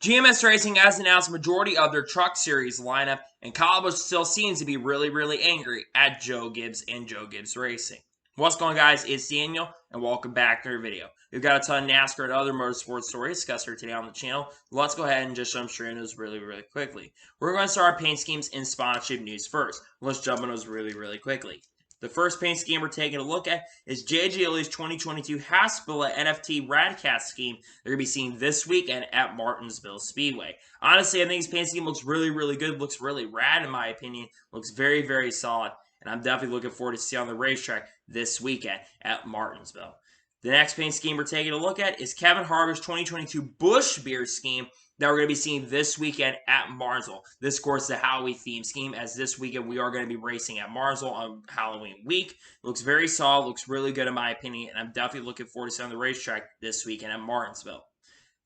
GMS Racing has announced majority of their Truck Series lineup, and Kyle Busch still seems to be really angry at Joe Gibbs and Joe Gibbs Racing. What's going on, guys? It's Daniel, and welcome back to our video. We've got a ton of NASCAR and other motorsports stories discussed here today on the channel. Let's go ahead and just jump straight into those really quickly. We're going to start our paint schemes and sponsorship news first. Let's jump on those really quickly. The first paint scheme we're taking a look at is J.G. Elliott's 2022 Haspilla NFT Radcast scheme they're going to be seeing this weekend at Martinsville Speedway. Honestly, I think this paint scheme looks really good, looks really rad in my opinion, looks very solid, and I'm definitely looking forward to see on the racetrack this weekend at Martinsville. The next paint scheme we're taking a look at is Kevin Harvick's 2022 Busch beer scheme that we're going to be seeing this weekend at Martinsville. This, of course, is a Halloween theme scheme, as this weekend we are going to be racing at Martinsville on Halloween week. Looks very solid, looks really good in my opinion, and I'm definitely looking forward to seeing on the racetrack this weekend at Martinsville.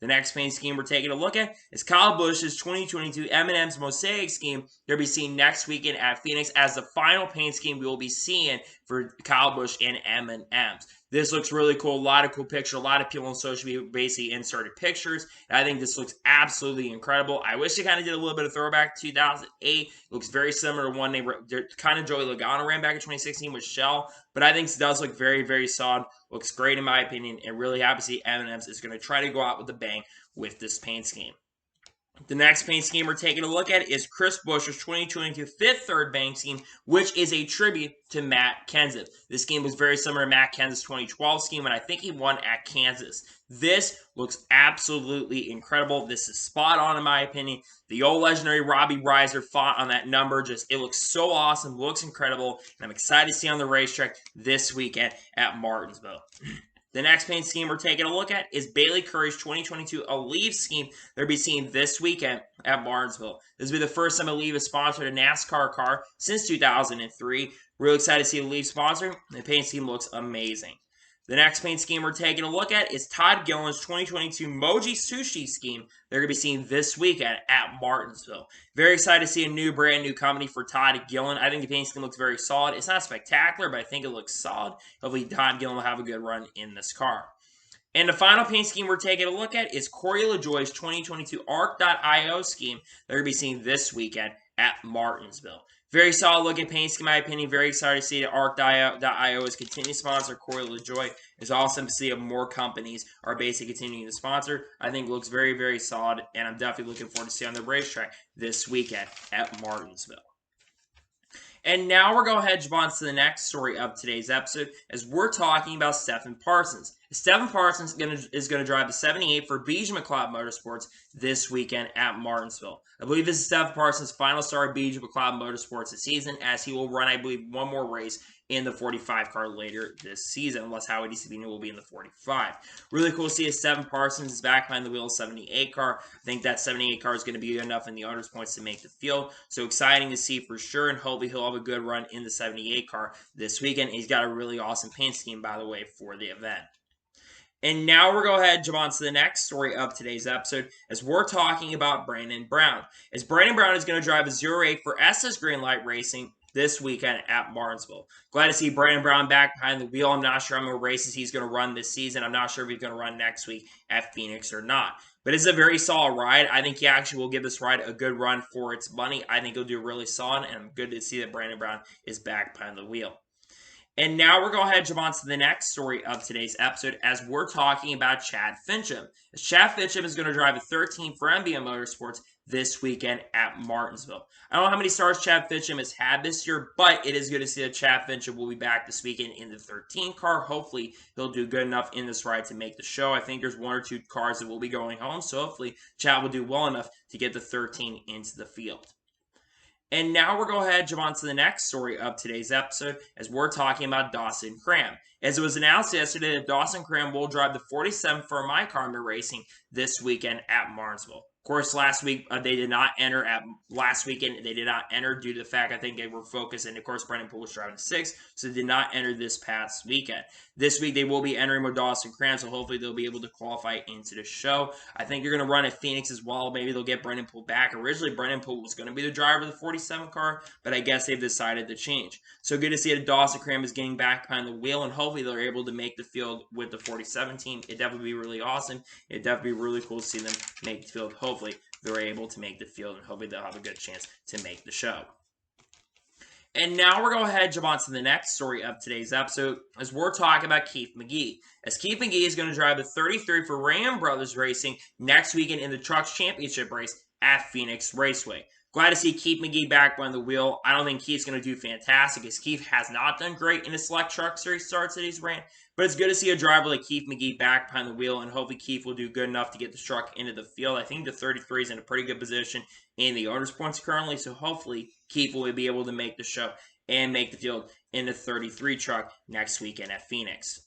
The next paint scheme we're taking a look at is Kyle Busch's 2022 M&M's Mosaic scheme. They'll be seen next weekend at Phoenix as the final paint scheme we will be seeing for Kyle Busch and M&M's. This looks really cool. A lot of cool pictures. A lot of people on social media basically inserted pictures. And I think this looks absolutely incredible. I wish they kind of did a little bit of throwback to 2008. It looks very similar to one they kind of Joey Logano ran back in 2016 with Shell. But I think this does look very solid. Looks great in my opinion. And really happy to see M&M's is going to try to go out with a bang with this paint scheme. The next paint scheme we're taking a look at is Chris Buescher's 2022 Fifth Third paint scheme, which is a tribute to Matt Kenseth. This scheme was very similar to Matt Kenseth's 2012 scheme, and I think he won at Kansas. This looks absolutely incredible. This is spot on in my opinion. The old legendary Robbie Reiser fought on that number. It looks so awesome, looks incredible, and I'm excited to see on the racetrack this weekend at Martinsville. The next paint scheme we're taking a look at is Bailey Curry's 2022 Aleve scheme they'll be seeing this weekend at Martinsville. This will be the first time Aleve has sponsored a NASCAR car since 2003. Really excited to see Aleve sponsoring. The paint scheme looks amazing. The next paint scheme we're taking a look at is Todd Gilliland's 2022 Moji Sushi scheme they're going to be seeing this weekend at Martinsville. Very excited to see a brand new company for Todd Gilliland. I think the paint scheme looks very solid. It's not spectacular, but I think it looks solid. Hopefully Todd Gilliland will have a good run in this car. And the final paint scheme we're taking a look at is Corey LaJoie's 2022 Arc.io scheme they're going to be seeing this weekend at Martinsville. Very solid looking paint scheme, in my opinion. Very excited to see that Arc.io is continuing to sponsor Corey LaJoie. It's awesome to see that more companies are basically continuing to sponsor. I think it looks very solid, and I'm definitely looking forward to see on the racetrack this weekend at Martinsville. And now we're going to head on to the next story of today's episode, as we're talking about Stephen Parsons. Stephen Parsons is going to drive the 78 for Beach McLeod Motorsports this weekend at Martinsville. I believe this is Stephen Parsons' final start at Beach McLeod Motorsports this season, as he will run, I believe, one more race in the 45 car later this season, unless Howie DCB will be in the 45. Really cool to see as Stephen Parsons is back behind the wheel of 78 car. I think that 78 car is going to be enough in the honors points to make the field. So exciting to see for sure, and hopefully he'll have a good run in the 78 car this weekend. He's got a really awesome paint scheme, by the way, for the event. And now we're going to go ahead and jump on to the next story of today's episode, as we're talking about Brandon Brown. As Brandon Brown is going to drive a 08 for SS Greenlight Racing this weekend at Martinsville. Glad to see Brandon Brown back behind the wheel. I'm not sure how many races he's going to run this season. I'm not sure if he's going to run next week at Phoenix or not. But it's a very solid ride. I think he actually will give this ride a good run for its money. I think he'll do really solid, and I'm good to see that Brandon Brown is back behind the wheel. And now we're going to head and jump on to the next story of today's episode, as we're talking about Chad Fincham. As Chad Fincham is going to drive a 13 for MBM Motorsports this weekend at Martinsville. I don't know how many stars Chad Fincham has had this year, but it is good to see that Chad Fincham will be back this weekend in the 13 car. Hopefully, he'll do good enough in this ride to make the show. I think there's one or two cars that will be going home, so hopefully Chad will do well enough to get the 13 into the field. And now we're going to head and jump on to the next story of today's episode, as we're talking about Dawson Cram. As it was announced yesterday that Dawson Cram will drive the 47 for My Karma Racing this weekend at Martinsville. Of course, last week they did not enter last weekend. They did not enter due to the fact I think they were focused, and of course Brendan Poole was driving a 6, so they did not enter this past weekend. This week they will be entering with Dawson Cram, so hopefully they'll be able to qualify into the show. I think they're going to run at Phoenix as well. Maybe they'll get Brendan Poole back. Originally, Brendan Poole was going to be the driver of the 47 car, but I guess they've decided to change. So good to see that Dawson Cram is getting back behind the wheel, and hopefully hopefully they're able to make the field with the 47 team. It'd definitely be really awesome. It'd definitely be really cool to see them make the field. Hopefully they're able to make the field, and hopefully they'll have a good chance to make the show. And now we're going to go ahead and jump on to the next story of today's episode, as we're talking about Keith McGee. As Keith McGee is going to drive the 33 for Ram Brothers Racing next weekend in the Trucks Championship race at Phoenix Raceway. Glad to see Keith McGee back behind the wheel. I don't think Keith's going to do fantastic, as Keith has not done great in his Select Truck Series starts that he's ran. But it's good to see a driver like Keith McGee back behind the wheel, and hopefully Keith will do good enough to get the truck into the field. I think the 33 is in a pretty good position in the owner's points currently, so hopefully Keith will be able to make the show and make the field in the 33 truck next weekend at Phoenix.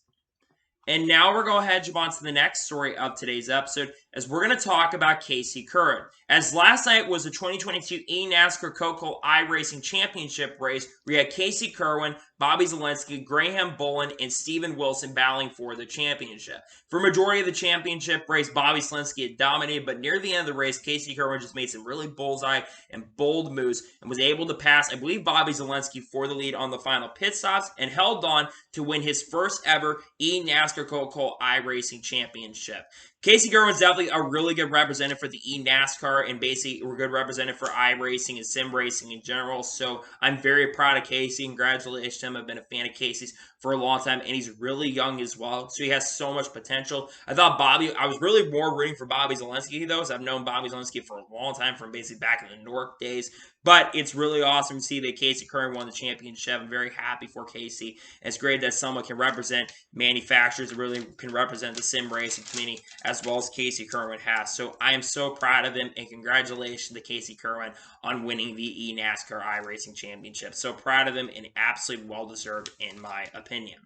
And now we're going to go ahead and jump on to the next story of today's episode, as we're going to talk about Casey Curran. As last night was the 2022 eNASCAR Coca-Cola iRacing Championship race, we had Casey Curran, Bobby Zalenski, Graham Bolin, and Steven Wilson battling for the championship. For majority of the championship race, Bobby Zalenski had dominated, but near the end of the race, Casey Curran just made some really bullseye and bold moves and was able to pass, I believe, Bobby Zalenski for the lead on the final pit stops and held on to win his first ever eNASCAR Coca-Cola iRacing Championship. Casey Curran was definitely a really good representative for the eNASCAR, and basically a good representative for iRacing and sim racing in general. So I'm very proud of Casey. Congratulations to him. I've been a fan of Casey's for a long time, and he's really young as well. So he has so much potential. I was really more rooting for Bobby Zalenski, though, as I've known Bobby Zalenski for a long time, from basically back in the Newark days. But it's really awesome to see that Casey Curran won the championship. I'm very happy for Casey. It's great that someone can represent manufacturers, really can represent the sim racing community, as well as Casey Curran has. So I am so proud of him, and congratulations to Casey Curran on winning the eNASCAR iRacing Championship. So proud of him, and absolutely well-deserved in my opinion.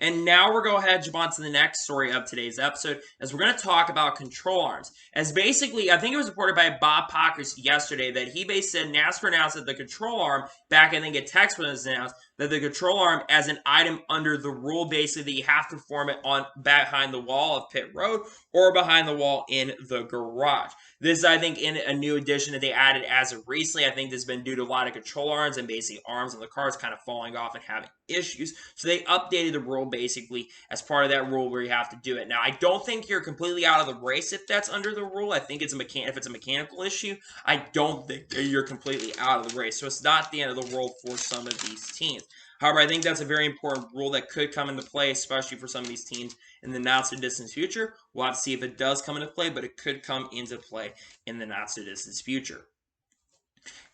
And now we're going to go ahead and jump on to the next story of today's episode, as we're going to talk about control arms. As basically, I think it was reported by Bob Pockers yesterday that he basically said NASCAR announced that the control arm, back I think at text when it was announced, that the control arm as an item under the rule, basically that you have to perform it on behind the wall of pit road or behind the wall in the garage. This is, I think, in a new addition that they added as of recently. I think this has been due to a lot of control arms and basically arms on the cars kind of falling off and having issues. So they updated the rule basically as part of that rule where you have to do it. Now, I don't think you're completely out of the race if that's under the rule. I think it's if it's a mechanical issue, I don't think you're completely out of the race. So it's not the end of the world for some of these teams. However, I think that's a very important rule that could come into play, especially for some of these teams in the not-so-distant future. We'll have to see if it does come into play, but it could come into play in the not-so-distant future.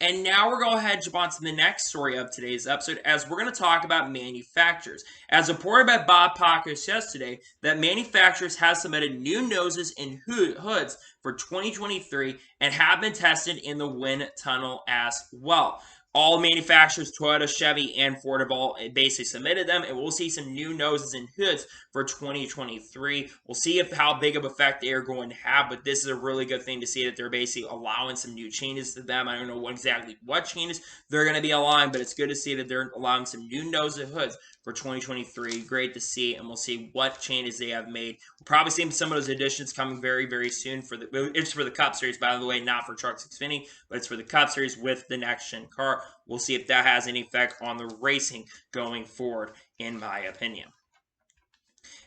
And now we're going to go ahead and jump on to the next story of today's episode, as we're going to talk about manufacturers. As reported by Bob Pockers yesterday, that manufacturers have submitted new noses and hoods for 2023 and have been tested in the wind tunnel as well. All manufacturers, Toyota, Chevy, and Ford have all basically submitted them, and we'll see some new noses and hoods for 2023. We'll see how big of an effect they are going to have, but this is a really good thing to see that they're basically allowing some new changes to them. I don't know exactly what changes they're going to be allowing, but it's good to see that they're allowing some new noses and hoods for 2023. Great to see, and we'll see what changes they have made. We'll probably see some of those additions coming very, very soon. It's for the Cup Series, by the way, not for Trucks Xfinity, but it's for the Cup Series with the next-gen car. We'll see if that has any effect on the racing going forward, in my opinion.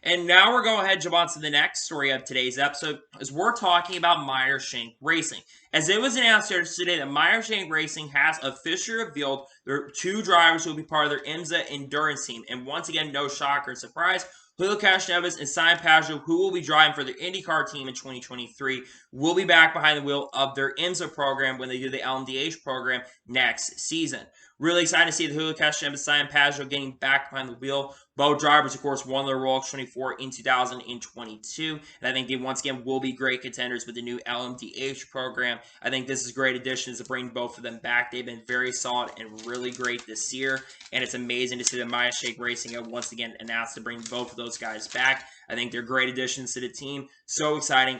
And now we're going to go ahead and jump on to the next story of today's episode, as we're talking about Meyer Shank Racing. As it was announced yesterday that Meyer Shank Racing has officially revealed their 2 drivers who will be part of their IMSA endurance team. And once again, no shocker and surprise, Julio Castroneves and Simon Pagenaud, who will be driving for their IndyCar team in 2023, will be back behind the wheel of their IMSA program when they do the LMDH program next season. Really excited to see the Julio Castroneves and Simon Pagenaud getting back behind the wheel. Both drivers, of course, won their Rolex 24 in 2022. And I think they, once again, will be great contenders with the new LMDH program. I think this is a great addition to bring both of them back. They've been very solid and really great this year. And it's amazing to see that Meyer Shank Racing have once again announced to bring both of those guys back. I think they're great additions to the team. So exciting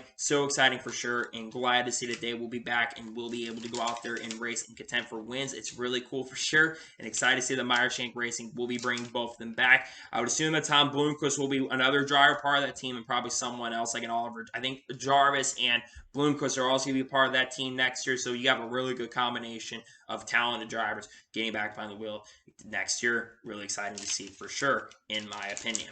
for sure, and glad to see that they will be back and will be able to go out there and race and contend for wins. It's really cool for sure, and excited to see that Meyer Shank Racing will be bringing both of them back. I would assume that Tom Bloomquist will be another driver part of that team, and probably someone else like an Oliver. I think Jarvis and Bloomquist are also going to be part of that team next year, so you have a really good combination of talented drivers getting back behind the wheel next year. Really exciting to see for sure, in my opinion.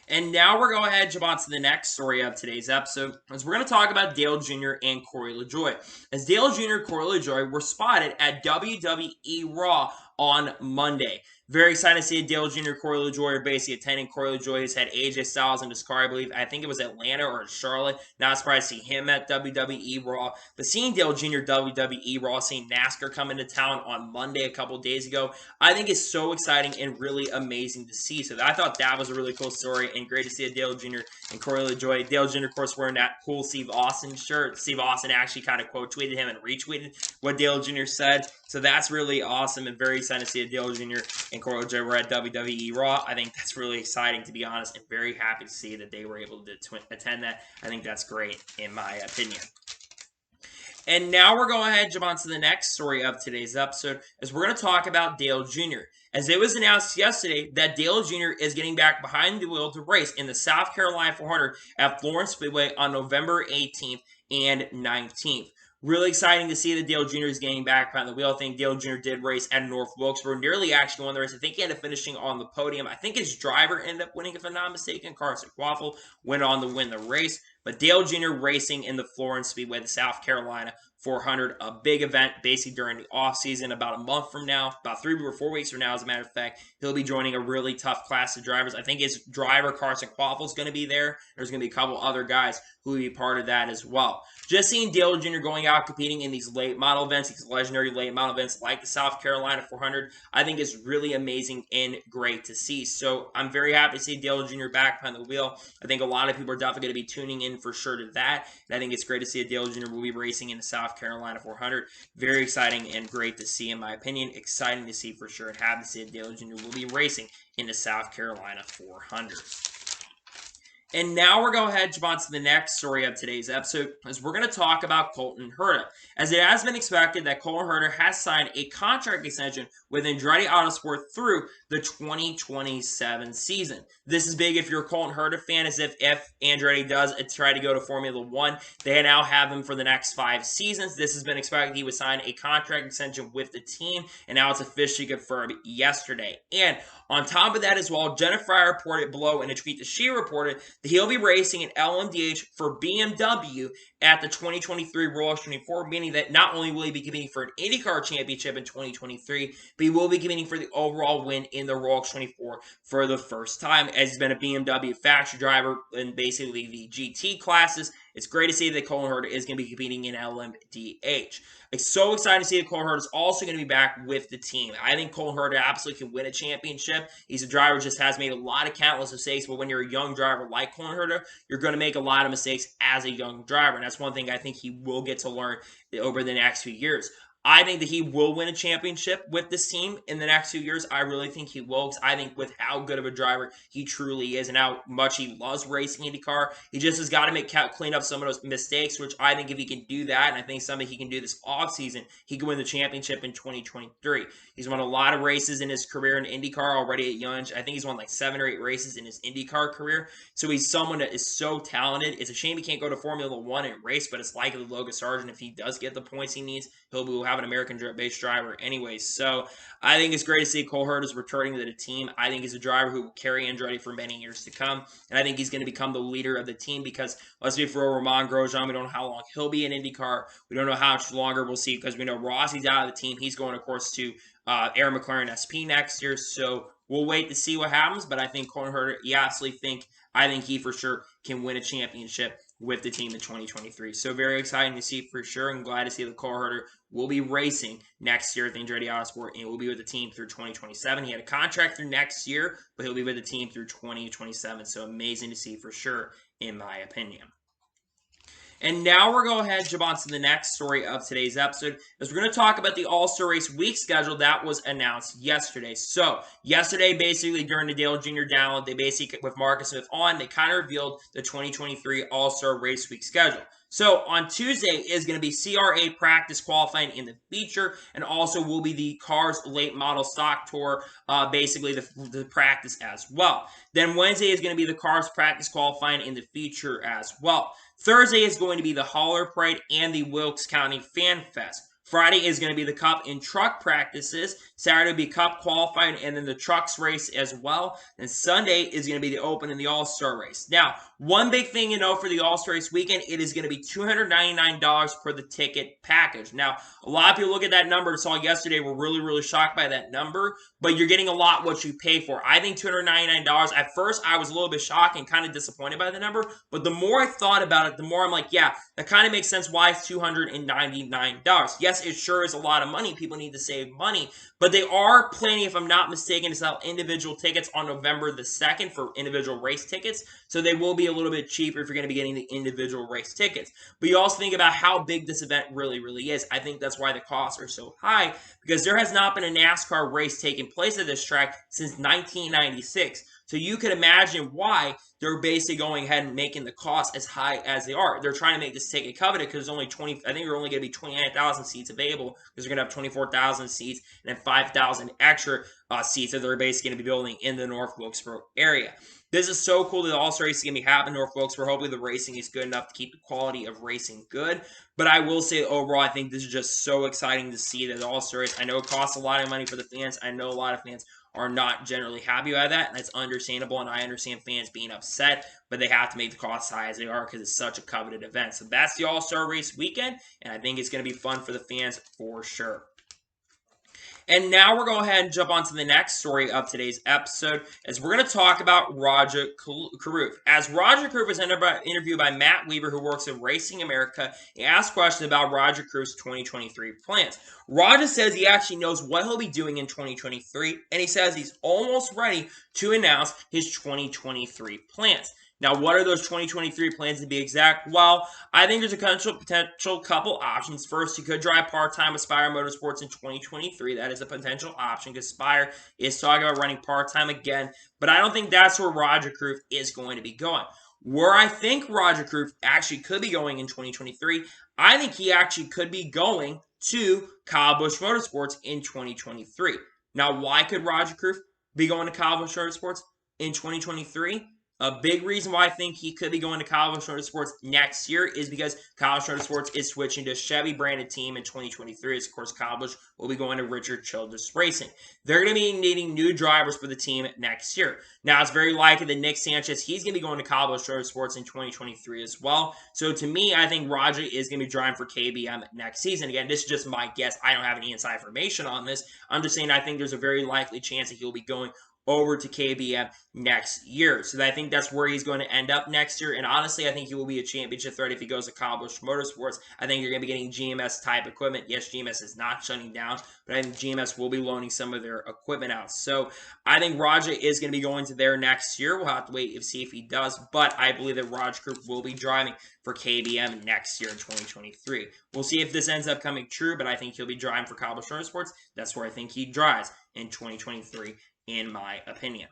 And now we're going to go ahead and jump on to the next story of today's episode, as we're going to talk about Dale Jr. and Corey LaJoie. As Dale Jr. and Corey LaJoie were spotted at WWE Raw on Monday. Very excited to see Dale Jr. and Corey LaJoie are basically attending. Corey LaJoie has had AJ Styles in his car, I believe. I think it was Atlanta or Charlotte. Not surprised to see him at WWE Raw. But seeing Dale Jr. WWE Raw, seeing NASCAR come into town on Monday a couple days ago, I think is so exciting and really amazing to see. So I thought that was a really cool story and great to see a Dale Jr. and Corey LaJoie. Dale Jr., of course, wearing that cool Steve Austin shirt. Steve Austin actually kind of quote tweeted him and retweeted what Dale Jr. said. So that's really awesome and very excited to see a Dale Jr. and Corey LaJoie were at WWE Raw. I think that's really exciting, to be honest, and very happy to see that they were able to attend that. I think that's great, in my opinion. And now we're going ahead and jump on to the next story of today's episode, as we're going to talk about Dale Jr. As it was announced yesterday that Dale Jr. is getting back behind the wheel to race in the South Carolina 400 at Florence Speedway on November 18th and 19th. Really exciting to see that Dale Jr. is getting back behind the wheel. I think Dale Jr. did race at North Wilkesboro, nearly actually won the race. I think he ended up finishing on the podium. I think his driver ended up winning, if I'm not mistaken. Carson Quaffle went on to win the race. But Dale Jr. racing in the Florence Speedway, the South Carolina 400, a big event basically during the offseason, about a month from now, about 3 or 4 weeks from now, as a matter of fact. He'll be joining a really tough class of drivers. I think his driver, Carson Quaffle, is going to be there. There's going to be a couple other guys who will be part of that as well. Just seeing Dale Jr. going out competing in these late model events, these legendary late model events like the South Carolina 400, I think is really amazing and great to see. So I'm very happy to see Dale Jr. back behind the wheel. I think a lot of people are definitely going to be tuning in for sure to that. And I think it's great to see a Dale Jr. will be racing in the South Carolina 400. Very exciting and great to see, in my opinion. Exciting to see for sure, and happy to see a Dale Jr. will be racing in the South Carolina 400. And now we're going to go ahead and jump on to the next story of today's episode, as we're going to talk about Colton Herta. As it has been expected that Colton Herta has signed a contract extension with Andretti Autosport through the 2027 season. This is big if you're a Colton Herta fan, as if Andretti does try to go to Formula One, they now have him for the next 5 seasons. This has been expected he would sign a contract extension with the team, and now it's officially confirmed yesterday. And on top of that as well, Jennifer Frye reported below in a tweet that she reported that he'll be racing in LMDH for BMW at the 2023 Royal 24, meaning that not only will he be competing for an IndyCar championship in 2023, but he will be competing for the overall win in the Royal 24 for the first time, as he's been a BMW factory driver in basically the GT classes. It's great to see that Colton Herta is going to be competing in LMDH. It's so exciting to see that Colton Herta is also going to be back with the team. I think Colton Herta absolutely can win a championship. He's a driver who just has made a lot of countless mistakes, but when you're a young driver like Colton Herta, you're going to make a lot of mistakes as a young driver, and that's one thing I think he will get to learn over the next few years. I think that he will win a championship with this team in the next 2 years. I really think he will, because I think with how good of a driver he truly is and how much he loves racing IndyCar, he just has got to clean up some of those mistakes, which I think if he can do that, and I think something he can do this offseason, he can win the championship in 2023. He's won a lot of races in his career in IndyCar already at young age. I think he's won like 7 or 8 races in his IndyCar career. So he's someone that is so talented. It's a shame he can't go to Formula One and race, but it's likely Logan Sargent, if he does get the points he needs, he'll have an American-based driver anyways. So I think it's great to see Cole Herta is returning to the team. I think he's a driver who will carry Andretti for many years to come. And I think he's going to become the leader of the team, because let's be for Romain Grosjean, we don't know how long he'll be in IndyCar. We don't know how much longer we'll see, because we know Rossi's out of the team. He's going, of course, to Aaron McLaren SP next year. So we'll wait to see what happens. But I think Colton Herta, I think he for sure can win a championship with the team in 2023. So very exciting to see for sure, and glad to see that Colton Herta will be racing next year at the Andretti Autosport, and will be with the team through 2027. He had a contract through next year, but he'll be with the team through 2027. So amazing to see for sure, in my opinion. And now we're going to go ahead and jump on to the next story of today's episode, as we're going to talk about the All-Star Race week schedule that was announced yesterday. So, yesterday, basically, during the Dale Jr. download, they basically, with Marcus Smith on, they kind of revealed the 2023 All-Star Race week schedule. So, on Tuesday is going to be CRA practice qualifying in the feature, and also will be the Cars Late Model Stock Tour, basically the practice as well. Then Wednesday is going to be the Cars practice qualifying in the feature as well. Thursday is going to be the Holler Parade and the Wilkes County Fan Fest. Friday is going to be the Cup and Truck practices. Saturday will be Cup qualifying and then the Trucks race as well. And Sunday is going to be the Open and the All-Star race. Now, one big thing you know for the All-Star race weekend, it is going to be $299 per the ticket package. Now, a lot of people look at that number and saw yesterday were really shocked by that number, but you're getting a lot what you pay for. I think $299, at first I was a little bit shocked and kind of disappointed by the number, but the more I thought about it, the more I'm like, yeah, that kind of makes sense why it's $299. Yes, it sure is a lot of money. People need to save money, but they are planning, if I'm not mistaken, to sell individual tickets on November the 2nd for individual race tickets, so they will be a little bit cheaper if you're going to be getting the individual race tickets. But you also think about how big this event really is. I think that's why the costs are so high, because there has not been a NASCAR race taking place at this track since 1996. So you can imagine why they're basically going ahead and making the cost as high as they are. They're trying to make this ticket coveted because there's only 20, I think there are only going to be 29,000 seats available, because they're going to have 24,000 seats and then 5,000 extra seats that they're basically going to be building in the North Wilkesboro area. This is so cool that the All-Star race is going to be happening in North Wilkesboro. Hopefully the racing is good enough to keep the quality of racing good. But I will say overall, I think this is just so exciting to see that the All-Star race. I know it costs a lot of money for the fans. I know a lot of fans are not generally happy about that, and that's understandable, and I understand fans being upset, but they have to make the costs high as they are because it's such a coveted event. So that's the All-Star race weekend, and I think it's going to be fun for the fans for sure. And now we're going to go ahead and jump on to the next story of today's episode, as we're going to talk about Rajah Caruth. As Rajah Caruth was interviewed by Matt Weaver, who works at Racing America, he asked questions about Rajah Caruth's 2023 plans. Rajah says he actually knows what he'll be doing in 2023, and he says he's almost ready to announce his 2023 plans. Now, what are those 2023 plans to be exact? Well, I think there's a potential couple options. First, you could drive part-time with Spire Motorsports in 2023. That is a potential option because Spire is talking about running part-time again. But I don't think that's where Rajah Caruth is going to be going. Where I think Rajah Caruth actually could be going in 2023, I think he actually could be going to Kyle Busch Motorsports in 2023. Now, why could Rajah Caruth be going to Kyle Busch Motorsports in 2023? A big reason why I think he could be going to Kyle Busch Motorsports next year is because Kyle Busch Motorsports is switching to a Chevy-branded team in 2023. As, of course, Kyle Busch will be going to Richard Childress Racing. They're going to be needing new drivers for the team next year. Now, it's very likely that Nick Sanchez, he's going to be going to Kyle Busch Motorsports in 2023 as well. So, to me, I think Rajah is going to be driving for KBM next season. Again, this is just my guess. I don't have any inside information on this. I'm just saying I think there's a very likely chance that he'll be going over to KBM next year. So I think that's where he's going to end up next year. And honestly, I think he will be a championship threat if he goes to Kyle Busch Motorsports. I think you're going to be getting GMS type equipment. Yes, GMS is not shutting down, but I think GMS will be loaning some of their equipment out. So I think Rajah is going to be going to there next year. We'll have to wait and see if he does, but I believe that Rajah Caruth will be driving for KBM next year in 2023. We'll see if this ends up coming true, but I think he'll be driving for Kyle Busch Motorsports. That's where I think he drives in 2023. In my opinion.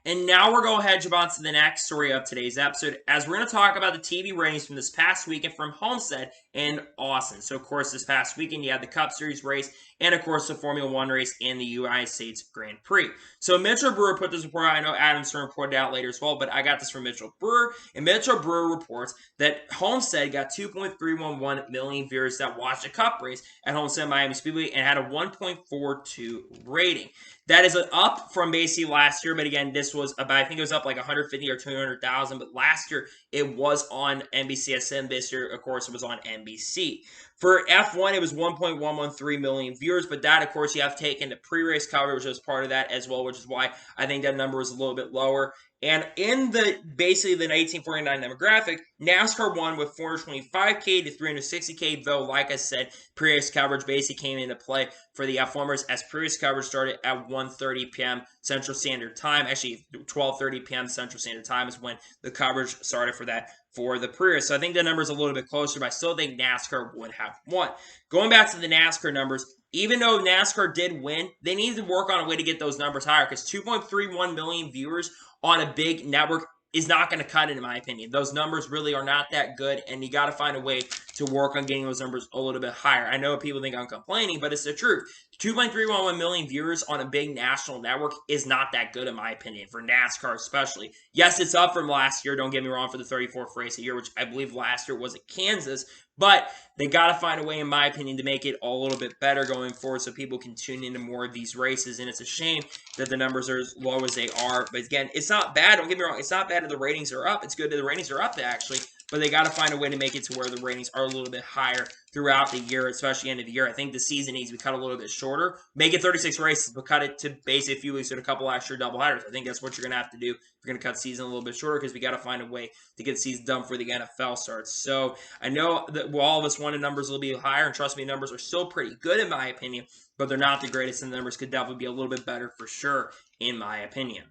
And now we're going to head on to the next story of today's episode, as we're going to talk about the TV ratings from this past weekend from Homestead in Austin. So, of course, this past weekend, you had the Cup Series race and, of course, the Formula One race in the United States Grand Prix. So, Mitchell Brewer put this report out. I know Adam's going to report it out later as well, but I got this from Mitchell Brewer. And Mitchell Brewer reports that Homestead got 2.311 million viewers that watched a Cup race at Homestead Miami Speedway and had a 1.42 rating. That is up from basically last year, but again, this was about, I think it was up like 150 or 200,000, but last year it was on NBCSN. This year, of course, it was on NBC. For F1, it was 1.113 million viewers, but that, of course, you have to take into pre-race coverage as part of that as well, which is why I think that number was a little bit lower. And in the basically the 1849 demographic, NASCAR won with 425K to 360K, though, like I said, pre-race coverage basically came into play for the F1ers as pre-race coverage started at 1:30 p.m. Central Standard Time. Actually, 12:30 p.m. Central Standard Time is when the coverage started for that for the Prius. So I think the number's a little bit closer, but I still think NASCAR would have won. Going back to the NASCAR numbers, even though NASCAR did win, they need to work on a way to get those numbers higher because 2.31 million viewers on a big network is not going to cut it, in my opinion. Those numbers really are not that good, and you got to find a way to work on getting those numbers a little bit higher. I know people think I'm complaining, but it's the truth. 2.311 million viewers on a big national network is not that good, in my opinion, for NASCAR especially. Yes, it's up from last year, don't get me wrong, for the 34th race a year, which I believe last year was at Kansas, but they got to find a way, in my opinion, to make it a little bit better going forward so people can tune into more of these races. And it's a shame that the numbers are as low as they are. But again, it's not bad. Don't get me wrong. It's not bad that the ratings are up. It's good that the ratings are up, actually. But they got to find a way to make it to where the ratings are a little bit higher throughout the year, especially end of the year. I think the season needs to be cut a little bit shorter. Make it 36 races, but cut it to basically a few weeks with a couple extra doubleheaders. I think that's what you're going to have to do if you're going to cut the season a little bit shorter because we got to find a way to get the season done before the NFL starts. So I know that all of us wanted numbers will be higher, and trust me, numbers are still pretty good in my opinion, but they're not the greatest, and the numbers could definitely be a little bit better for sure, in my opinion.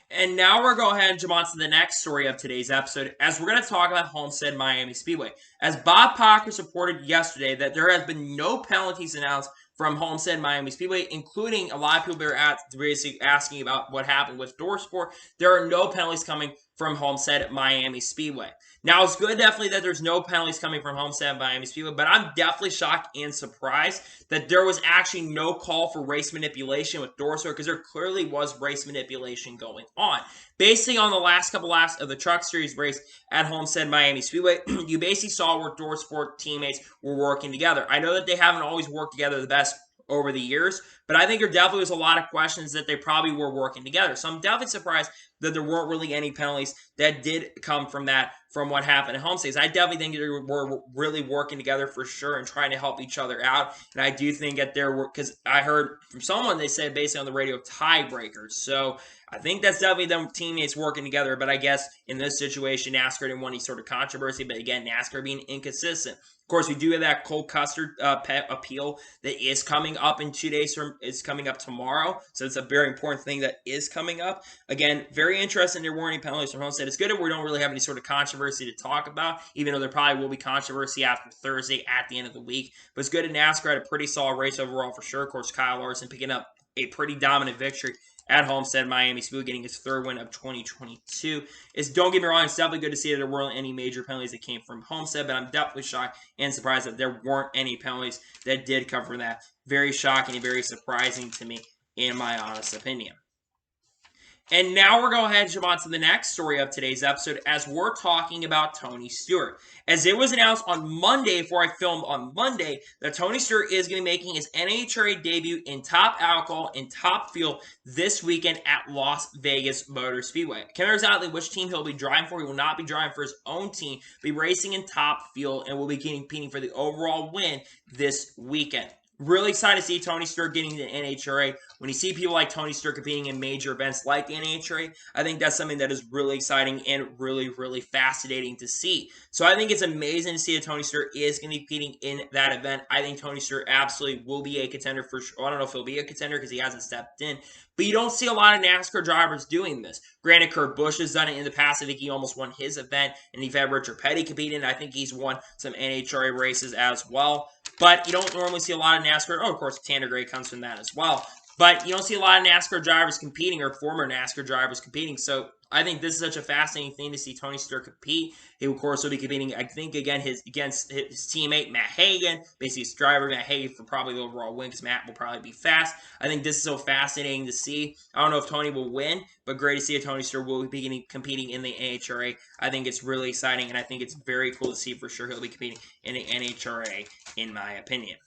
And now we're going to go ahead and jump on to the next story of today's episode, as we're going to talk about Homestead Miami Speedway. As Bob Pockrass reported yesterday that there has been no penalties announced from Homestead Miami Speedway, including a lot of people that are basically asking about what happened with Doorsport. There are no penalties coming from Homestead Miami Speedway. Now, it's good definitely that there's no penalties coming from Homestead Miami Speedway, but I'm definitely shocked and surprised that there was actually no call for race manipulation with Doorsport, because there clearly was race manipulation going on. Basically, on the last couple laps of the Truck Series race at Homestead Miami Speedway, you basically saw where Doorsport teammates were working together. I know that they haven't always worked together the best over the years, but I think there definitely was a lot of questions that they probably were working together. So I'm definitely surprised that there weren't really any penalties that did come from that, from what happened at Homestead. I definitely think they were really working together for sure and trying to help each other out. And I do think that there were, because I heard from someone, they said basically on the radio, tiebreakers. So I think that's definitely them teammates working together. But I guess in this situation, NASCAR didn't want any sort of controversy. But again, NASCAR being inconsistent. Of course, we do have that Cole Custer appeal that is coming up in 2 days. It's coming up tomorrow. So it's a very important thing that is coming up. Again, very interesting. There weren't any penalties from Homestead. It's good that we don't really have any sort of controversy to talk about, even though there probably will be controversy after Thursday at the end of the week. But it's good that NASCAR had a pretty solid race overall for sure. Of course, Kyle Larson picking up a pretty dominant victory at Homestead Miami Speedway, getting his third win of 2022. Don't get me wrong, it's definitely good to see that there weren't any major penalties that came from Homestead, but I'm definitely shocked and surprised that there weren't any penalties that did come from that. Very shocking and very surprising to me, in my honest opinion. And now we're going to go ahead and jump on to the next story of today's episode, as we're talking about Tony Stewart. As it was announced on Monday, before I filmed on Monday, that Tony Stewart is going to be making his NHRA debut in Top Alcohol and Top Fuel this weekend at Las Vegas Motor Speedway. I can't remember exactly which team he'll be driving for. He will not be driving for his own team, be racing in Top Fuel, and will be competing for the overall win this weekend. Really excited to see Tony Stewart getting the NHRA. When you see people like Tony Stewart competing in major events like the NHRA, I think that's something that is really exciting and really, really fascinating to see. So I think it's amazing to see that Tony Stewart is going to be competing in that event. I think Tony Stewart absolutely will be a contender for sure. I don't know if he'll be a contender because he hasn't stepped in, but you don't see a lot of NASCAR drivers doing this. Granted, Kurt Busch has done it in the past. I think he almost won his event, and you've had Richard Petty competing. I think he's won some NHRA races as well. But you don't normally see a lot of NASCAR. Oh, of course, Tanner Gray comes from that as well. But you don't see a lot of NASCAR drivers competing, or former NASCAR drivers competing. So I think this is such a fascinating thing to see Tony Stewart compete. He, of course, will be competing, I think, against his teammate, Matt Hagan. Basically, his driver, Matt Hagan, for probably the overall win, because Matt will probably be fast. I think this is so fascinating to see. I don't know if Tony will win, but great to see if Tony Stewart will be competing in the NHRA. I think it's really exciting, and I think it's very cool to see for sure he'll be competing in the NHRA, in my opinion.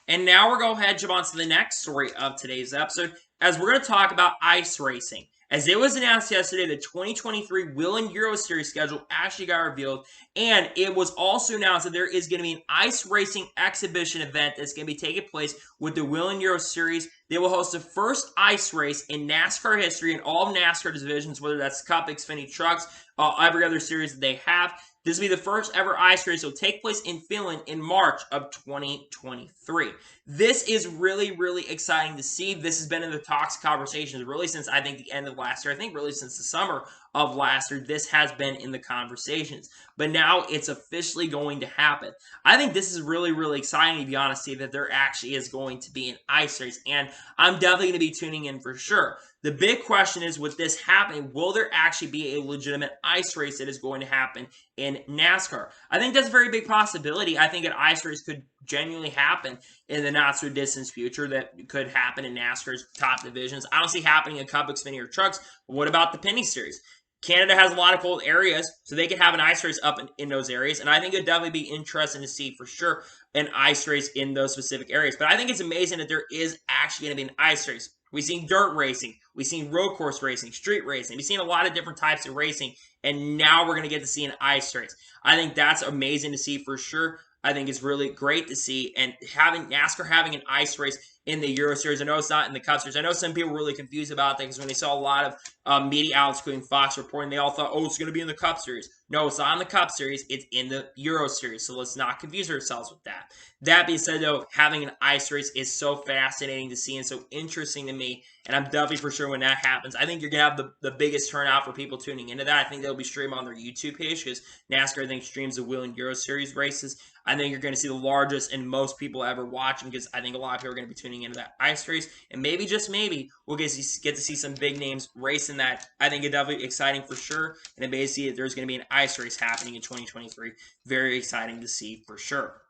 And now we're going to jump on to the next story of today's episode, as we're going to talk about ice racing. As it was announced yesterday, the 2023 Whelen Euro Series schedule actually got revealed, and it was also announced that there is going to be an ice racing exhibition event that's going to be taking place with the Whelen Euro Series. They will host the first ice race in NASCAR history in all of NASCAR divisions, whether that's Cup, Xfinity, Trucks, every other series that they have. This will be the first ever ice race. It will take place in Finland in March of 2023. This is really, really exciting to see. This has been in the talks, conversations, really since, I think, the end of last year. I think really since the summer of last year, this has been in the conversations. But now it's officially going to happen. I think this is really, really exciting, to be honest, to see that there actually is going to be an ice race. And I'm definitely going to be tuning in for sure. The big question is, with this happening, will there actually be a legitimate ice race that is going to happen in NASCAR? I think that's a very big possibility. I think an ice race could genuinely happen in the not-so-distant future. That could happen in NASCAR's top divisions. I don't see happening in Cup, Xfinity, or Trucks. But what about the Penny Series? Canada has a lot of cold areas, so they could have an ice race up in those areas, and I think it'd definitely be interesting to see for sure an ice race in those specific areas. But I think it's amazing that there is actually going to be an ice race. We've seen dirt racing, we've seen road course racing, street racing, we've seen a lot of different types of racing, and now we're going to get to see an ice race. I think that's amazing to see for sure. I think it's really great to see, and having NASCAR having an ice race in the Euro Series. I know it's not in the Cup Series. I know some people were really confused about that because when they saw a lot of media outlets, including Fox, reporting, they all thought, oh, it's going to be in the Cup Series. No, it's not in the Cup Series. It's in the Euro Series, so let's not confuse ourselves with that. That being said, though, having an ice race is so fascinating to see and so interesting to me, and I'm definitely for sure when that happens. I think you're going to have the biggest turnout for people tuning into that. I think they'll be streamed on their YouTube page because NASCAR, I think, streams the Wheel and Euro Series races. I think you're going to see the largest and most people ever watching because I think a lot of people are going to be tuning into that ice race. And maybe, just maybe, we'll get to see some big names racing that. I think it's definitely exciting for sure. And then basically there's going to be an ice race happening in 2023. Very exciting to see for sure.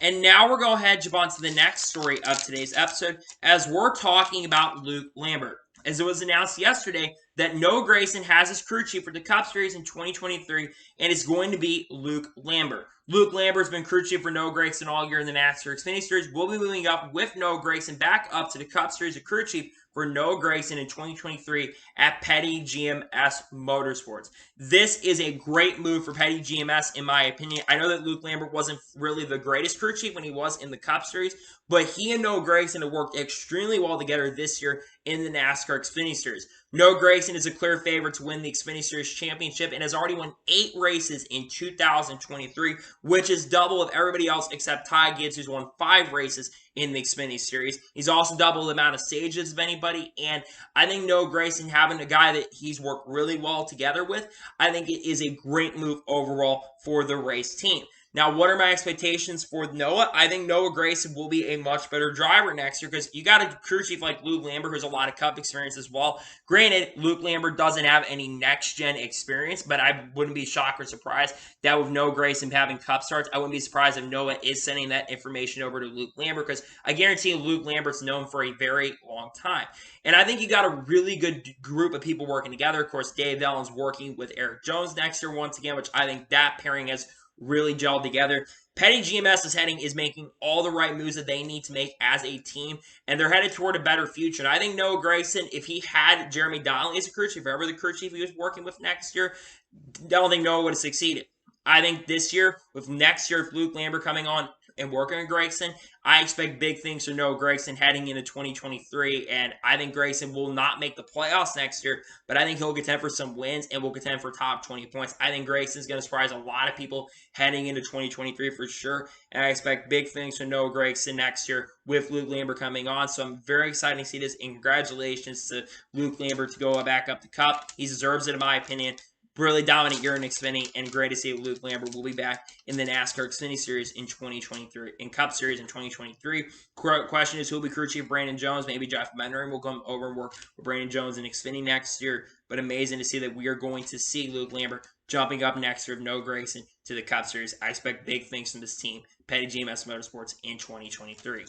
And now we're going to head jump on to the next story of today's episode as we're talking about Luke Lambert. As it was announced yesterday that Noah Gragson has his crew chief for the Cup Series in 2023, and it's going to be Luke Lambert. Luke Lambert has been crew chief for Noah Gragson all year in the NASCAR Xfinity Series. We'll be moving up with Noah Gragson back up to the Cup Series of crew chief for Noah Gragson in 2023 at Petty GMS Motorsports. This is a great move for Petty GMS, in my opinion. I know that Luke Lambert wasn't really the greatest crew chief when he was in the Cup Series, but he and Noah Gragson have worked extremely well together this year in the NASCAR Xfinity Series. Noah Gragson is a clear favorite to win the Xfinity Series championship and has already won 8 races in 2023, which is double of everybody else except Ty Gibbs, who's won 5 races in the Xfinity Series. He's also double the amount of stages of anybody, and I think Noah Gragson, having a guy that he's worked really well together with, I think it is a great move overall for the race team. Now, what are my expectations for Noah? I think Noah Gragson will be a much better driver next year because you got a crew chief like Luke Lambert who has a lot of Cup experience as well. Granted, Luke Lambert doesn't have any next-gen experience, but I wouldn't be shocked or surprised that with Noah Gragson having Cup starts, I wouldn't be surprised if Noah is sending that information over to Luke Lambert because I guarantee Luke Lambert's known for a very long time. And I think you got a really good group of people working together. Of course, Dave Allen's working with Eric Jones next year once again, which I think that pairing has really gelled together. Petty GMS is making all the right moves that they need to make as a team, and they're headed toward a better future. And I think Noah Gragson, if he had Jeremy Donnelly as a crew chief, whoever the crew chief he was working with next year, I don't think Noah would have succeeded. I think this year, with next year, if Luke Lambert coming on and working with Gragson, I expect big things for Noah Gragson heading into 2023, and I think Gragson will not make the playoffs next year, but I think he'll contend for some wins and will contend for top 20 points. I think Gragson's going to surprise a lot of people heading into 2023 for sure, and I expect big things for Noah Gragson next year with Luke Lambert coming on, so I'm very excited to see this, and congratulations to Luke Lambert to go back up the Cup. He deserves it, in my opinion. Really dominant year in Xfinity, and great to see Luke Lambert will be back in the NASCAR Xfinity Series in 2023, in Cup Series in 2023. Question is, who will be crew chief? Brandon Jones, maybe Jeff Mentoring will come over and work with Brandon Jones in Xfinity next year, but amazing to see that we are going to see Luke Lambert jumping up next year of Noah Gragson to the Cup Series. I expect big things from this team, Petty GMS Motorsports, in 2023.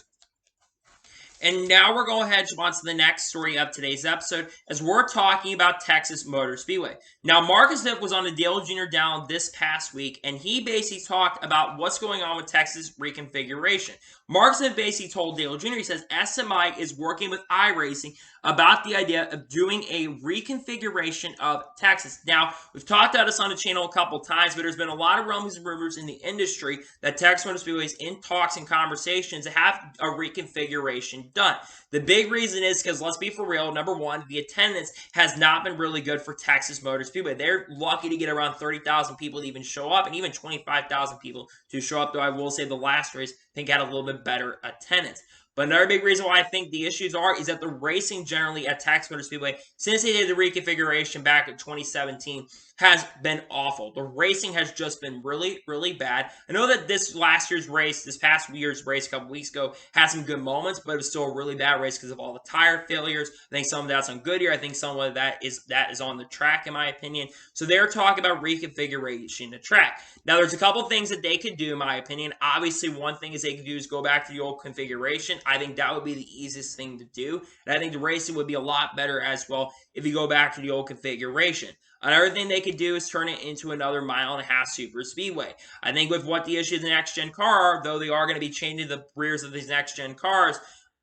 And now we're going to head on to the next story of today's episode as we're talking about Texas Motor Speedway. Now, Marcus Smith was on the Dale Jr. Down this past week, and he basically talked about what's going on with Texas reconfiguration. Marcus Smith basically told Dale Jr., he says, SMI is working with iRacing about the idea of doing a reconfiguration of Texas. Now, we've talked about this on the channel a couple times, but there's been a lot of rumors and rumors in the industry that Texas Motor Speedway is in talks and conversations to have a reconfiguration done. The big reason is because, let's be for real, number one, the attendance has not been really good for Texas Motor Speedway. They're lucky to get around 30,000 people to even show up, and even 25,000 people to show up, though I will say the last race, I think, had a little bit better attendance. But another big reason why I think the issues is that the racing generally at Texas Motor Speedway, since they did the reconfiguration back in 2017, has been awful. The racing has just been really, really bad. I know that this past year's race, a couple weeks ago, had some good moments, but it was still a really bad race because of all the tire failures. I think some of that's on Goodyear. I think some of that is on the track, in my opinion. So they're talking about reconfiguration the track. Now, there's a couple things that they could do, in my opinion. Obviously, one thing they could do is go back to the old configuration. I think that would be the easiest thing to do. And I think the racing would be a lot better as well if you go back to the old configuration. Another thing they could do is turn it into another mile-and-a-half super speedway. I think with what the issues in the next-gen car are, though they are going to be changing the rears of these next-gen cars,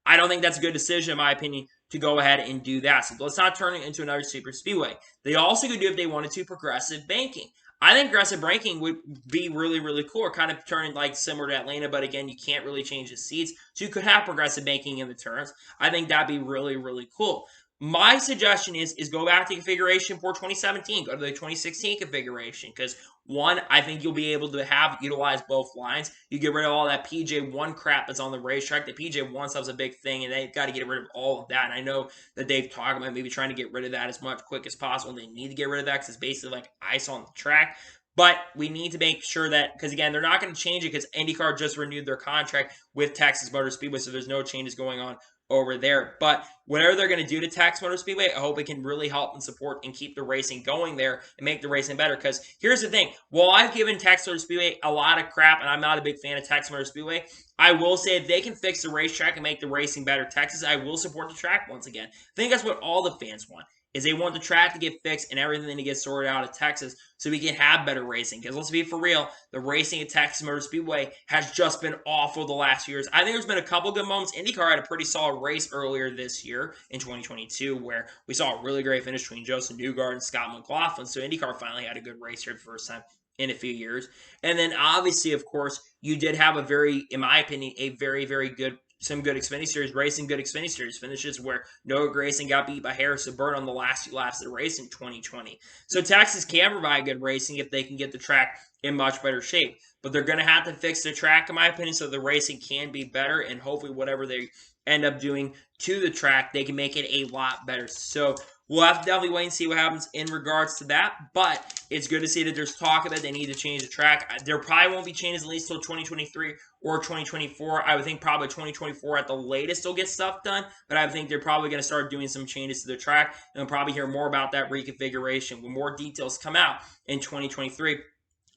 I don't think that's a good decision, in my opinion, to go ahead and do that. So let's not turn it into another super speedway. They also could do, if they wanted to, progressive banking. I think progressive braking would be really, really cool. Or kind of turning like similar to Atlanta, but again, you can't really change the seats. So you could have progressive banking in the turns. I think that'd be really, really cool. My suggestion is go back to configuration for 2017. Go to the 2016 configuration because, one, I think you'll be able to utilize both lines. You get rid of all that PJ1 crap that's on the racetrack. The PJ1 stuff's a big thing, and they've got to get rid of all of that. And I know that they've talked about maybe trying to get rid of that as much quick as possible. They need to get rid of that because it's basically like ice on the track. But we need to make sure that, because again, they're not going to change it because IndyCar just renewed their contract with Texas Motor Speedway, so there's no changes going on over there. But whatever they're going to do to Texas Motor Speedway, I hope it can really help and support and keep the racing going there and make the racing better. Because here's the thing. While I've given Texas Motor Speedway a lot of crap, and I'm not a big fan of Texas Motor Speedway, I will say if they can fix the racetrack and make the racing better, Texas, I will support the track once again. I think that's what all the fans want. Is they want the track to get fixed and everything to get sorted out of Texas so we can have better racing. Because let's be for real, the racing at Texas Motor Speedway has just been awful the last few years. I think there's been a couple good moments. IndyCar had a pretty solid race earlier this year in 2022 where we saw a really great finish between Joseph Newgarden and Scott McLaughlin. So IndyCar finally had a good race here for the first time in a few years. And then obviously, of course, you did have in my opinion, a very, very good some good Xfinity Series racing, good Xfinity Series finishes where Noah Gragson got beat by Harrison Burton on the last few laps of the race in 2020. So Texas can provide good racing if they can get the track in much better shape. But they're going to have to fix the track, in my opinion, so the racing can be better. And hopefully whatever they end up doing to the track, they can make it a lot better. So we'll have to definitely wait and see what happens in regards to that. But it's good to see that there's talk of it. They need to change the track. There probably won't be changes at least till 2023 or 2024. I would think probably 2024 at the latest they'll get stuff done. But I think they're probably going to start doing some changes to the track. And we'll probably hear more about that reconfiguration when more details come out in 2023.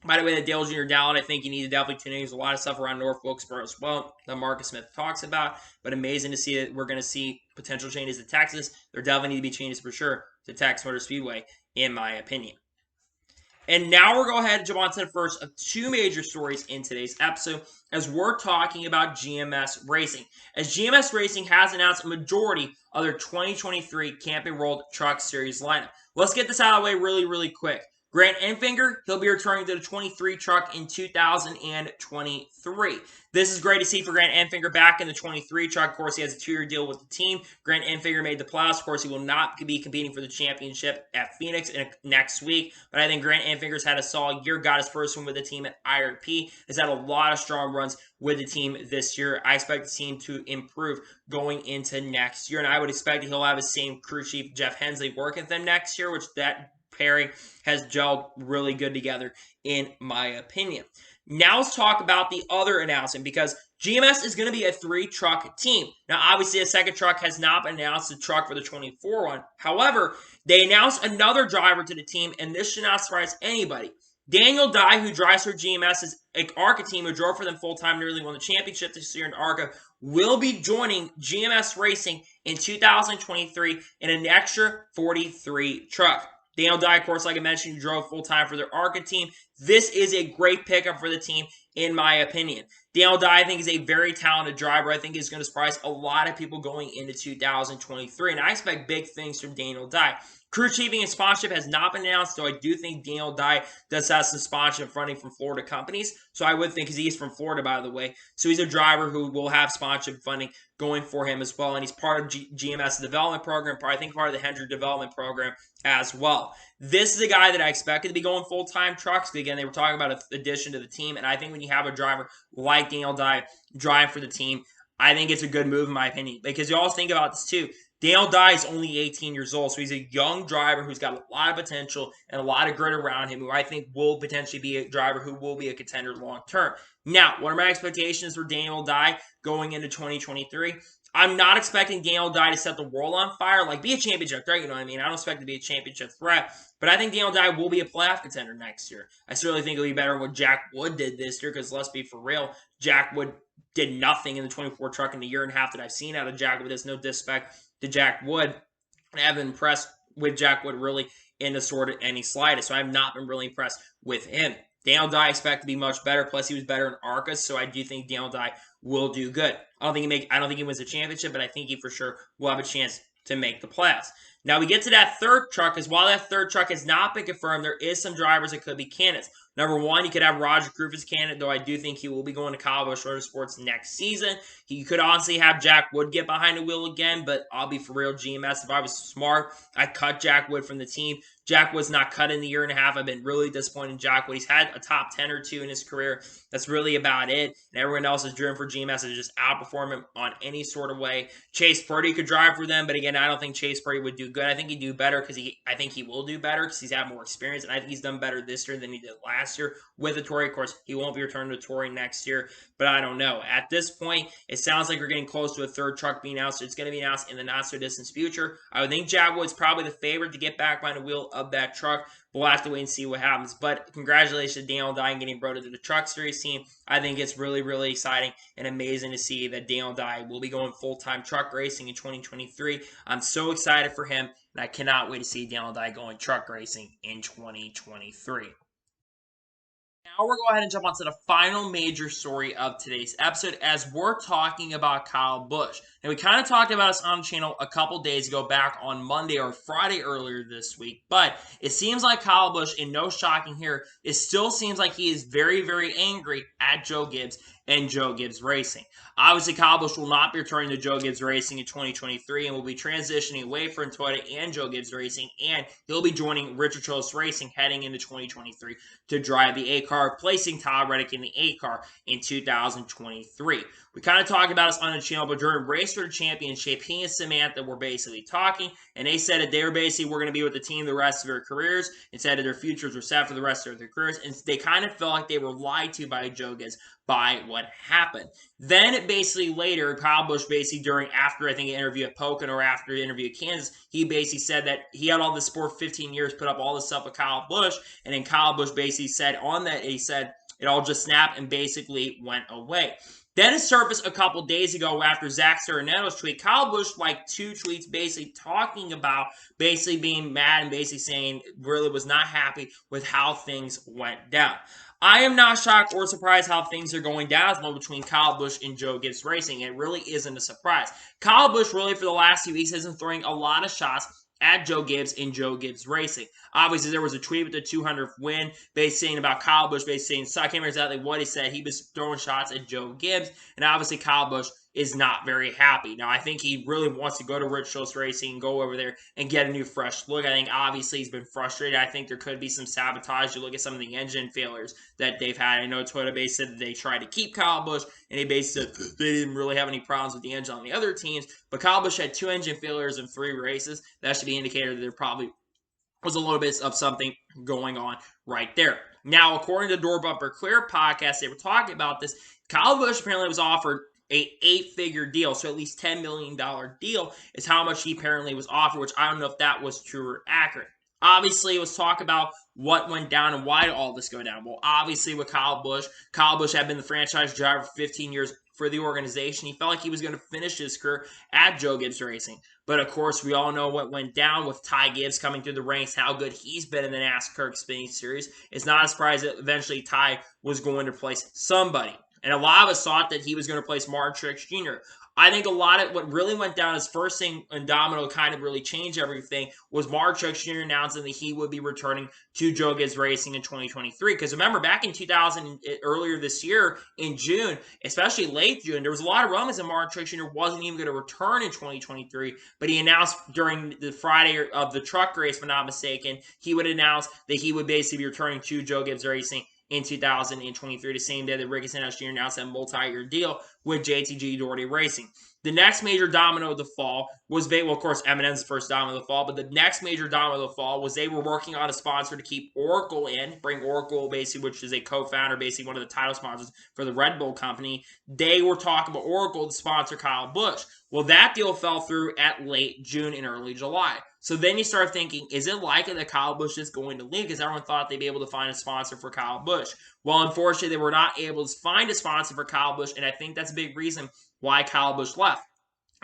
By the way, the Dale Jr. Dallin, I think you need to definitely tune in. There's a lot of stuff around North Wilkesboro as well that Marcus Smith talks about. But amazing to see that we're going to see potential changes to Texas. There definitely need to be changes for sure to Texas Motor Speedway, in my opinion. And now we're going to go ahead and jump on to the first of two major stories in today's episode as we're talking about GMS Racing. As GMS Racing has announced a majority of their 2023 Camping World Truck Series lineup. Let's get this out of the way really, really quick. Grant Enfinger, he'll be returning to the 23 truck in 2023. This is great to see for Grant Enfinger back in the 23 truck. Of course, he has a 2-year deal with the team. Grant Enfinger made the playoffs. Of course, he will not be competing for the championship at Phoenix next week. But I think Grant Enfinger's had a solid year, got his first one with the team at IRP, has had a lot of strong runs with the team this year. I expect the team to improve going into next year. And I would expect that he'll have his same crew chief, Jeff Hensley, working with them next year, which that pairing has gelled really good together, in my opinion. Now let's talk about the other announcement because GMS is going to be a 3-truck team. Now, obviously, a second truck has not been announced, the truck for the 24 one. However, they announced another driver to the team, and this should not surprise anybody. Daniel Dye, who drives for GMS's ARCA team, who drove for them full-time, nearly won the championship this year in ARCA, will be joining GMS Racing in 2023 in an extra 43 truck. Daniel Dye, of course, like I mentioned, drove full-time for their ARCA team. This is a great pickup for the team, in my opinion. Daniel Dye, I think, is a very talented driver. I think he's going to surprise a lot of people going into 2023, and I expect big things from Daniel Dye. Crew chiefing and sponsorship has not been announced, though I do think Daniel Dye does have some sponsorship funding from Florida companies. So I would think, because he's from Florida, by the way. So he's a driver who will have sponsorship funding going for him as well. And he's part of GMS development program, I think part of the Hendrick development program as well. This is a guy that I expected to be going full-time trucks. Again, they were talking about an addition to the team. And I think when you have a driver like Daniel Dye driving for the team, I think it's a good move in my opinion, because you always think about this too. Daniel Dye is only 18 years old, so he's a young driver who's got a lot of potential and a lot of grit around him, who I think will potentially be a driver who will be a contender long term. Now, what are my expectations for Daniel Dye going into 2023? I'm not expecting Daniel Dye to set the world on fire, like be a championship threat, you know what I mean? I don't expect to be a championship threat, but I think Daniel Dye will be a playoff contender next year. I certainly think it'll be better than what Jack Wood did this year, because let's be for real, Jack Wood did nothing in the 24 truck in the year and a half that I've seen out of Jack Wood. There's no disrespect to Jack Wood. I haven't been impressed with Jack Wood really in the sort of any slightest, so I have not been really impressed with him. Daniel Dye I expect to be much better. Plus, he was better in ARCA, so I do think Daniel Dye will do good. I don't think he wins the championship, but I think he for sure will have a chance to make the playoffs. Now we get to that third truck, because while that third truck has not been confirmed, there is some drivers that could be candidates. Number one, you could have Rajah Caruth as candidate, though I do think he will be going to Kyle Busch Motorsports next season. You could honestly have Jack Wood get behind the wheel again, but I'll be for real, GMS, if I was smart, I'd cut Jack Wood from the team. Jack Wood's not cut in the year and a half. I've been really disappointed in Jack Wood. He's had a top 10 or 2 in his career. That's really about it. And everyone else is driven for GMS to just outperform him on any sort of way. Chase Purdy could drive for them, but again, I don't think Chase Purdy would do good. I think he'd do better I think he will do better because he's had more experience, and I think he's done better this year than he did last year with the Tory. Of course, he won't be returning to Tory next year, but I don't know. At this point, it sounds like we're getting close to a third truck being announced. It's going to be announced in the not-so-distant future. I would think Jack Wood's probably the favorite to get back behind the wheel of that truck. We'll have to wait and see what happens. But congratulations to Daniel Dye getting brought into the Truck Series team. I think it's really, really exciting and amazing to see that Daniel Dye will be going full-time truck racing in 2023. I'm so excited for him, and I cannot wait to see Daniel Dye going truck racing in 2023. Now we're going to go ahead and jump on to the final major story of today's episode, as we're talking about Kyle Busch. Now, we kind of talked about this on the channel a couple days ago, back on Monday or Friday earlier this week, but it seems like Kyle Busch, and no shocking here, it still seems like he is very, very angry at Joe Gibbs and Joe Gibbs Racing. Obviously, Kyle Busch will not be returning to Joe Gibbs Racing in 2023 and will be transitioning away from Toyota and Joe Gibbs Racing, and he'll be joining Richard Childress Racing heading into 2023 to drive the 8 car, replacing Todd Reddick in the 8 car in 2023. We kind of talked about this on the channel, but during Race for the Championship, he and Samantha were basically talking, and they said that they were basically going to be with the team the rest of their careers, and said that their futures were set for the rest of their careers, and they kind of felt like they were lied to by Joe Gibbs by what happened. Then basically later, Kyle Busch basically after I think an interview at Pocono or after the interview at Kansas, he basically said that he had all this sport for 15 years, put up all this stuff with Kyle Busch, and then Kyle Busch basically said on that, he said it all just snapped and basically went away. Then it surfaced a couple days ago after Zach Sereneto's tweet. Kyle Busch liked 2 tweets basically talking about basically being mad and basically saying really was not happy with how things went down. I am not shocked or surprised how things are going down as well between Kyle Busch and Joe Gibbs Racing. It really isn't a surprise. Kyle Busch really for the last few weeks has been throwing a lot of shots at Joe Gibbs and Joe Gibbs Racing. Obviously, there was a tweet with the 200th win basically saying about Kyle Busch, basically saying, so I can't remember exactly what he said. He was throwing shots at Joe Gibbs, and obviously Kyle Busch is not very happy. Now, I think he really wants to go to Rich Childress Racing and go over there and get a new fresh look. I think obviously he's been frustrated. I think there could be some sabotage. You look at some of the engine failures that they've had. I know Toyota base said that they tried to keep Kyle Busch, and they basically said they didn't really have any problems with the engine on the other teams, but Kyle Busch had 2 engine failures in 3 races. That should be an indicator that there probably was a little bit of something going on right there. Now, according to Door Bumper Clear podcast, they were talking about this. Kyle Busch apparently was offered a 8-figure deal, so at least $10 million deal is how much he apparently was offered, which I don't know if that was true or accurate. Obviously, let's talk about what went down and why did all this go down. Well, obviously with Kyle Busch had been the franchise driver for 15 years for the organization. He felt like he was going to finish his career at Joe Gibbs Racing. But, of course, we all know what went down with Ty Gibbs coming through the ranks, how good he's been in the NASCAR Xfinity Series. It's not a surprise that eventually Ty was going to replace somebody. And a lot of us thought that he was going to replace Martin Truex Jr. I think a lot of what really went down is first thing and domino kind of really changed everything was Martin Truex Jr. announcing that he would be returning to Joe Gibbs Racing in 2023. Because remember, back in 2000, earlier this year in June, especially late June, there was a lot of rumors that Martin Truex Jr. wasn't even going to return in 2023. But he announced during the Friday of the truck race, if I'm not mistaken, he would announce that he would basically be returning to Joe Gibbs Racing in 2023, the same day that Ricky Stenhouse Jr. announced a multi-year deal with JTG Doherty Racing. The next major domino of the fall was, well, of course, M&M's the first domino of the fall, but the next major domino of the fall was they were working on a sponsor to keep Oracle in, bring Oracle, basically, which is a co-founder, basically one of the title sponsors for the Red Bull company. They were talking about Oracle to sponsor Kyle Busch. Well, that deal fell through at late June and early July. So then you start thinking, is it likely that Kyle Busch is going to leave? Because everyone thought they'd be able to find a sponsor for Kyle Busch. Well, unfortunately, they were not able to find a sponsor for Kyle Busch, and I think that's a big reason why Kyle Busch left.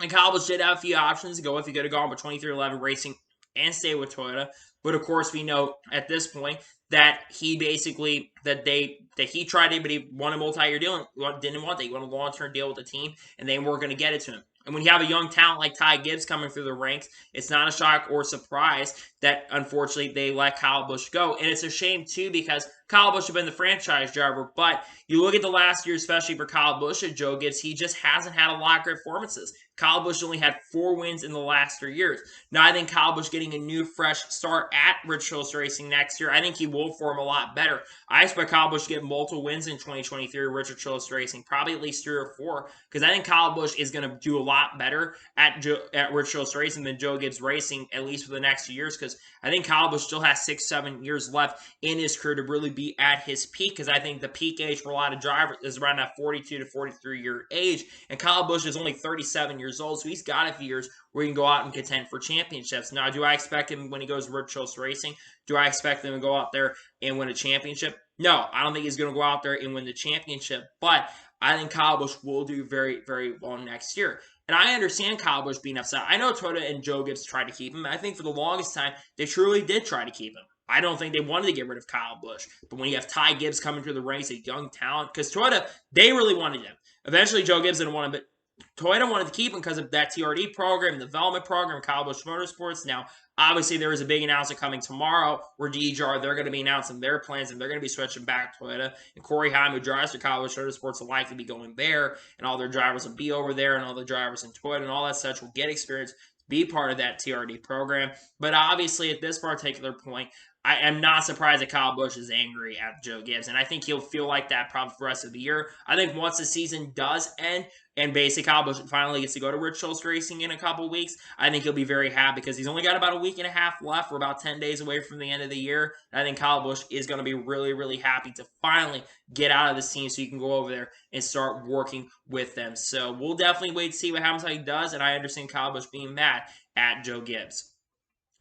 And Kyle Busch did have a few options to go if he could have gone with 23XI Racing and stay with Toyota. But of course, we know at this point that he basically, that he tried it, but he wanted a multi-year deal and didn't want that. He wanted a long-term deal with the team, and they weren't going to get it to him. And when you have a young talent like Ty Gibbs coming through the ranks, it's not a shock or surprise that, unfortunately, they let Kyle Busch go. And it's a shame, too, because Kyle Busch had been the franchise driver. But you look at the last year, especially for Kyle Busch and Joe Gibbs, he just hasn't had a lot of great performances. Kyle Busch only had 4 wins in the last 3 years. Now, I think Kyle Busch getting a new, fresh start at Rich Hills Racing next year, I think he will perform a lot better. I expect Kyle Busch to get multiple wins in 2023 with Rich Hills Racing, probably at least 3 or 4, because I think Kyle Busch is going to do a lot better at Rich Hills Racing than Joe Gibbs Racing, at least for the next few years, because I think Kyle Busch still has 6-7 years left in his career to really be at his peak, because I think the peak age for a lot of drivers is around that 42 to 43 year age, and Kyle Busch is only 37 years old, so he's got a few years where he can go out and contend for championships. Now, do I expect him when he goes to Rich Hills Racing? Do I expect him to go out there and win a championship? No, I don't think he's going to go out there and win the championship, but I think Kyle Busch will do very, very well next year. And I understand Kyle Busch being upset. I know Toyota and Joe Gibbs tried to keep him. I think for the longest time, they truly did try to keep him. I don't think they wanted to get rid of Kyle Busch. But when you have Ty Gibbs coming through the ranks, a young talent, because Toyota, they really wanted him. Eventually, Joe Gibbs didn't want him, but Toyota wanted to keep him because of that TRD program, the development program, Kyle Busch Motorsports. Now, obviously, there is a big announcement coming tomorrow where DEJR, they're going to be announcing their plans, and they're going to be switching back to Toyota. And Corey Heim, who drives for Kyle Busch Motorsports, will likely be going there, and all their drivers will be over there, and all the drivers in Toyota and all that such will get experience to be part of that TRD program. But obviously, at this particular point, I am not surprised that Kyle Busch is angry at Joe Gibbs, and I think he'll feel like that probably for the rest of the year. I think once the season does end, and basically Kyle Busch finally gets to go to Rich Hills Racing in a couple weeks, I think he'll be very happy because he's only got about a week and a half left. We're about 10 days away from the end of the year. And I think Kyle Busch is going to be really, really happy to finally get out of this team so you can go over there and start working with them. So we'll definitely wait to see what happens, how he does, and I understand Kyle Busch being mad at Joe Gibbs.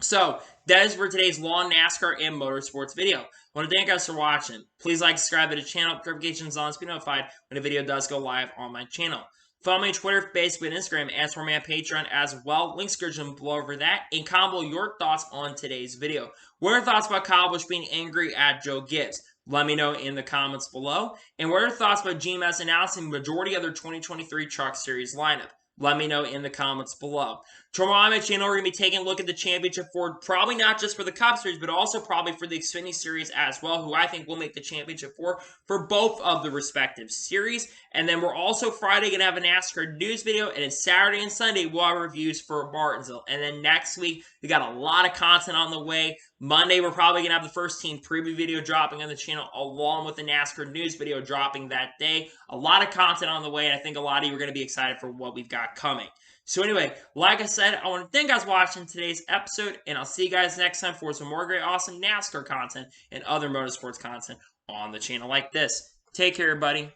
So, that is for today's Law, NASCAR, and Motorsports video. I want to thank you guys for watching. Please like, subscribe to the channel, notifications on, to be notified when a video does go live on my channel. Follow me on Twitter, Facebook, and Instagram, and for me on Patreon as well. Links description below over that. And comment your thoughts on today's video. What are your thoughts about Kyle Busch being angry at Joe Gibbs? Let me know in the comments below. And what are your thoughts about GMS announcing the majority of their 2023 Truck Series lineup? Let me know in the comments below. Tomorrow on my channel, we're going to be taking a look at the championship for probably not just for the Cup Series, but also probably for the Xfinity Series as well, who I think will make the championship for both of the respective series. And then we're also Friday going to have a NASCAR news video, and then Saturday and Sunday we'll have reviews for Martinsville. And then next week, we got a lot of content on the way. Monday, we're probably going to have the first team preview video dropping on the channel, along with the NASCAR news video dropping that day. A lot of content on the way, and I think a lot of you are going to be excited for what we've got coming. So anyway, like I said, I want to thank you guys for watching today's episode, and I'll see you guys next time for some more great, awesome NASCAR content and other motorsports content on the channel like this. Take care, everybody.